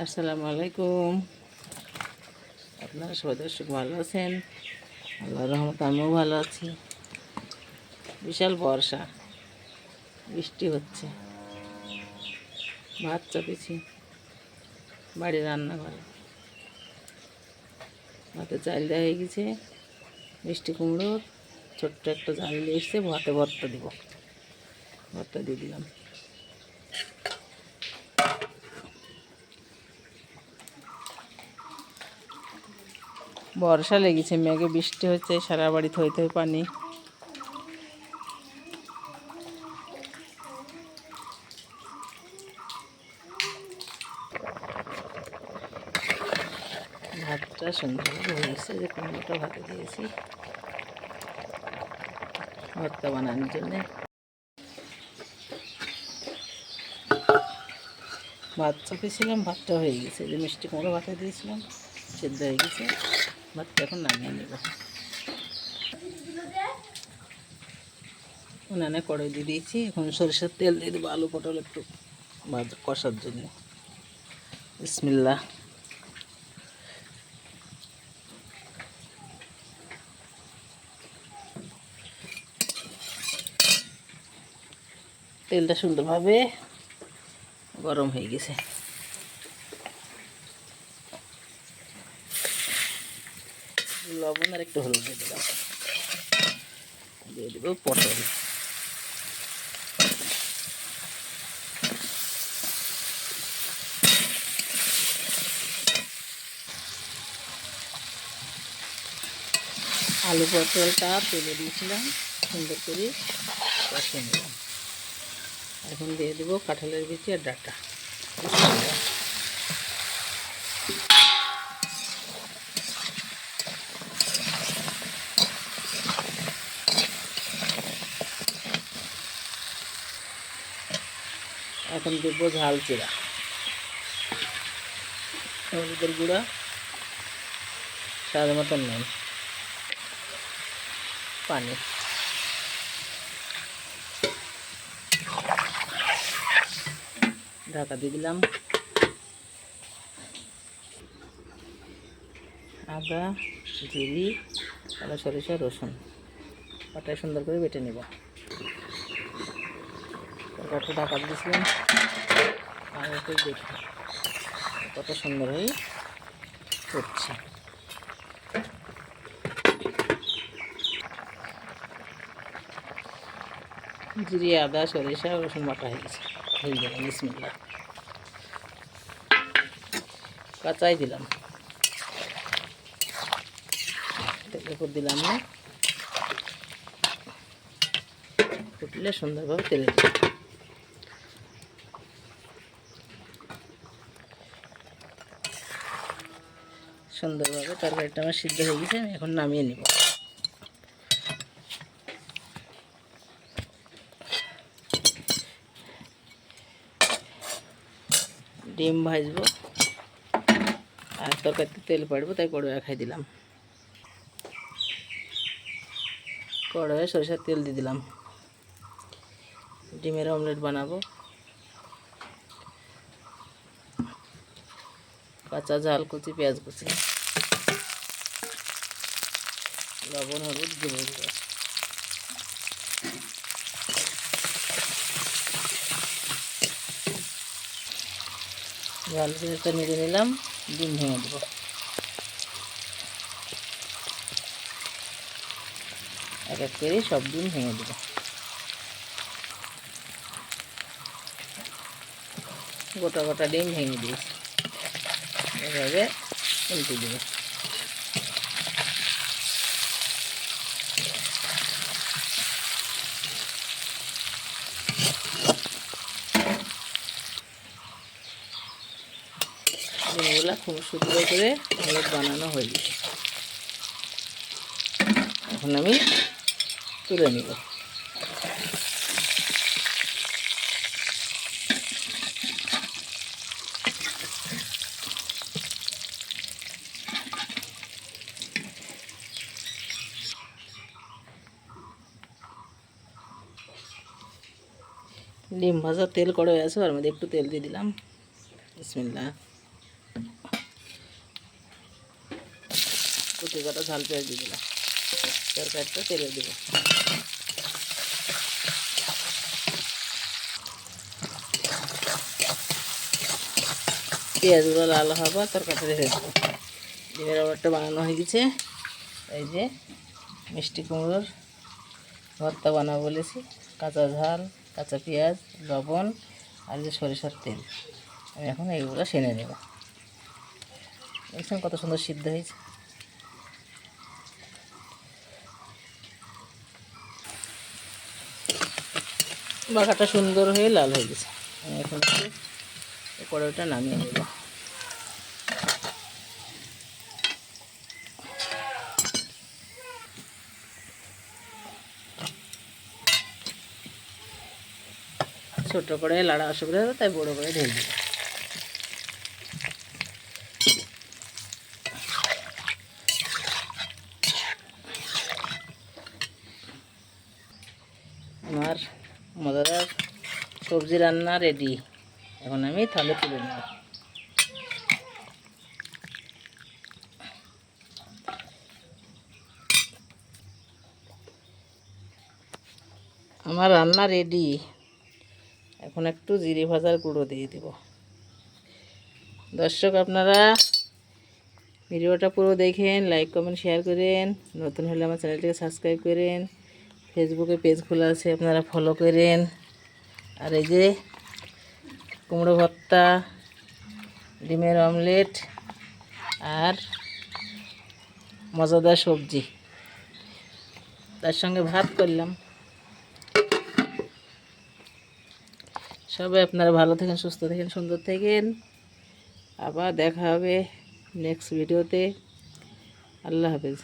আসসালামু আলাইকুম। আপনারা সবাই দর্শক ভালো আছেন? আল্লাহর রহমতে আমিও ভালো আছি। বিশাল বর্ষা, বৃষ্টি হচ্ছে। ভাত চাপিয়েছি বাড়ির রান্নাঘরে। ভাতে চাল দেওয়া হয়ে গেছে। মিষ্টি কুমড়োর ছোট্ট একটা জাল নিয়ে এসছে, ভাতে ভর্তা দিব। ভর্তা দিয়ে দিলাম। বর্ষা লেগেছে, মেঘে বৃষ্টি হচ্ছে, সারা বাড়ি থই থই পানি। ভাতটা সুন্দরভাবে হয়ে গেছে, যে কুমড়োটা ভাতে দিয়েছি ভর্তা বানানোর জন্যে। ভাত চাপিয়েছিলাম, ভাতটা হয়ে গেছে। যে মিষ্টি কুমড়ো ভাতে দিয়েছিলাম, সেদ্ধ হয়ে গেছে। ভাতটা এখন নামিয়ে নেব। উনানে কড়াই দিয়ে দিয়েছি, এখন সরিষার তেল দিয়ে দেবো আলু পটল একটু কষার জন্য। বিসমিল্লাহ। তেলটা সুন্দরভাবে গরম হয়ে গেছে। লবণ আর একটু হলুদ দিয়ে দিলাম। দিয়ে দেবো পটল। আলু পটলটা তেলে দিয়েছিলাম, সুন্দর করে কষিয়ে নিলাম। এখন দিয়ে দেবো কাঁঠালের বিচি আর ডাঁটা। এখন দেবো ঝাল জিরা, হলুদের গুঁড়া, স্বাদ মতন নুন, পানি। ঢাকা দিয়ে দিলাম। আদা, জিরি, কালো সরিষা, রসুন পাটায় সুন্দর করে বেটে নেব। তরকারিটা ঢাকা দিয়েছিলাম, আর একটু দেখি কত সুন্দর হয়ে ফুটছে। জিরি, আদা, সরিষা, রসুন বাটা হয়ে গেছে। হয়ে গেল। বিসমিল্লাহ। কাঁচাই দিলাম, তেলের উপর দিলাম না, ফুটলে সুন্দরভাবে তেলে দিলাম। সুন্দরভাবে তরকারিটা আমার সিদ্ধ হয়ে গেছে, আমি এখন নামিয়ে নেব। ডিম ভাজবো আর তরকারিতে তেল পাড়বো, তাই কড়াই খাই দিলাম। কড়াইয়ে সরিষার তেল দিয়ে দিলাম। ডিমের অমলেট বানাবো। কাঁচা ঝাল কুচি, পেঁয়াজ কুচি, লবণ, হলুদ, জিরে গুঁড়ো। ঝাল জিরেটা নেড়ে নিলাম, ডিম ভেঙে দেবো। এক এক করে সব ডিম ভেঙে দেবো। গোটা গোটা ডিম ভেঙে দিয়েছি, এভাবে উল্টে দেবো। ডিমগুলো খুব সুন্দর করে অমলেট বানানো হয়ে গেছে। এখন আমি তুলে নেব। ডিম ভাজা তেল কড়াই আছে, ওর মধ্যে একটু তেল দিয়ে দিলাম। বিসমিল্লাহ। কুচি কটা ঝাল পেঁয়াজ দিয়ে দিলাম। তরকারিটা তেলে দেবো। পেঁয়াজগুলো লাল হবে, তরকারিটা রেখে দেবো। ডিমের অর্ডারটা বানানো হয়ে গেছে। এই যে মিষ্টি কুমড়োর ভর্তা বানাবো বলেছি। কাঁচা ঝাল, কাঁচা পেঁয়াজ, লবণ আর যে সরিষার তেল। আমি এখন এইগুলো সেনে নেব। দেখছেন কত সুন্দর সিদ্ধ হয়েছে। মাখাটা সুন্দর হয়ে লাল হয়ে গেছে। আমি এখন কড়াইটা নামিয়ে নেব। ছোটো করে লাড়া অসুবিধা হবে, তাই বড়ো করে ঢেলে দেবো। আমার মজাদার সবজি রান্না রেডি। এখন আমি থালে তুলে নেব। আমার রান্না রেডি। এখন একটু জিরে ভাজার গুঁড়ো দিয়ে দেব। দর্শক, আপনারা ভিডিওটা পুরো দেখেন, লাইক কমেন্ট শেয়ার করেন। নতুন হলে আমার চ্যানেলটিকে সাবস্ক্রাইব করেন। ফেসবুকে পেজ খোলা আছে, আপনারা ফলো করেন। আর এই যে কুমড়ো ভর্তা, ডিমের অমলেট আর মজাদার সবজি, তার সঙ্গে ভাত করলাম। সবাই আপনারা ভালো থাকেন, সুস্থ থাকেন, সুন্দর থাকেন। আবার দেখা হবে নেক্সট ভিডিওতে। আল্লাহ হাফেজ।